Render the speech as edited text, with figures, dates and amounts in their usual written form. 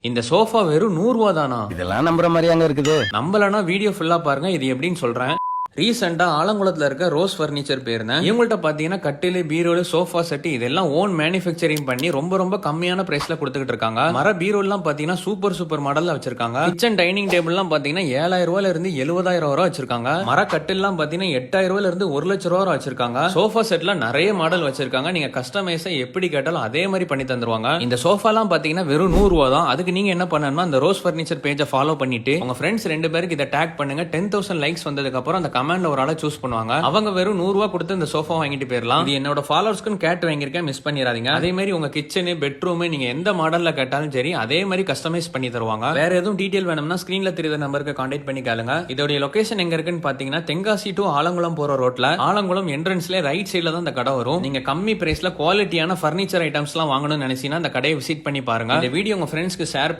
இந்த சோஃபா வெறும் 100 ரூபா தானா? இதெல்லாம் நம்புற மாதிரியாங்க இருக்குது. நம்பலனா வீடியோ ஃபுல்லா பாருங்க. இது எப்படின்னு சொல்றேன். ரீசெண்டா ஆலங்குளத்துல இருக்க ரோஸ் பர்னிச்சர் போயிருந்தேன். இவங்கள்ட்ட பாத்தீங்கன்னா கட்டிலு, பீரோலு, சோஃபா செட் இதெல்லாம் ஓன் மேனுஃபேக்சரிங் பண்ணி ரொம்ப ரொம்ப கம்மியான பிரைஸ்ல கொடுத்துட்டு இருக்காங்க. மர பீரோல் எல்லாம் பாத்தீங்கன்னா சூப்பர் மாடல்ல வச்சிருக்காங்க. கிச்சன் டைனிங் டேபிள் எல்லாம் பாத்தீங்கன்னா 7000 ரூபாயில இருந்து 70000 ரூபாய் வச்சிருக்காங்க. மர கட்டில் எல்லாம் பாத்தீங்கன்னா 8000 ரூபாயில இருந்து 1 லட்சம் ரூபாய் வச்சிருக்காங்க. சோஃபா செட்ல நிறைய மாடல் வச்சிருக்காங்க. நீங்க கஸ்டமைஸ் எப்படி கேட்டாலும் அதே மாதிரி பண்ணி தந்துருவாங்க. இந்த சோஃபா எல்லாம் பாத்தீங்கன்னா வெறும் 100 ரூபா தான். அதுக்கு நீங்க என்ன பண்ணணும்னா அந்த ரோஸ் பர்னிச்சர் பேஜை ஃபாலோ பண்ணிட்டு உங்க ஃப்ரெண்ட்ஸ் 2 பேருக்கு இதை டேக் பண்ணுங்க. 10,000 லைக்ஸ் வந்ததுக்கு அப்புறம் அந்த கமெண்ட்ல ஒரு ஆளை சூஸ் பண்ணுவாங்க. அவங்க வெறும் 100 ரூபாய் கொடுத்து இந்த சோஃபா வாங்கிட்டு போயிடலாம். இது என்னோட ஃபாலோவர்ஸ்க்கு கேட் வாங்கியிருக்கேன், மிஸ் பண்ணிடாதீங்க. அதே மாதிரி உங்க கிச்சன், பெட்ரூம் நீங்க எந்த மாடல்ல கேட்டாலும் சரி அதே மாதிரி கஸ்டமைஸ் பண்ணி தருவாங்க. வேற எதுவும் டீடைல் வேணும்னா ஸ்கிரீன்ல தெரியுற நம்பருக்கு கான்டாக்ட் பண்ணி கேளுங்க. இதோட லொகேஷன் எங்க இருக்குன்னு பாத்தீங்கன்னா தென்காசி டு ஆலங்குளம் போற ரோட்ல ஆலங்குளம் என்ட்ரன்ஸ்ல ரைட் சைடுல தான் இந்த கடை வரும். நீங்க கம்மி பிரைஸ்ல குவாலிட்டியான பர்னிச்சர் ஐட்டம்ஸ் எல்லாம் வாங்கணும்னு நினைச்சீங்கன்னா இந்த கடையை விசிட் பண்ணி பாருங்க. இந்த வீடியோ உங்க ஃப்ரெண்ட்ஸ்க்கு ஷேர்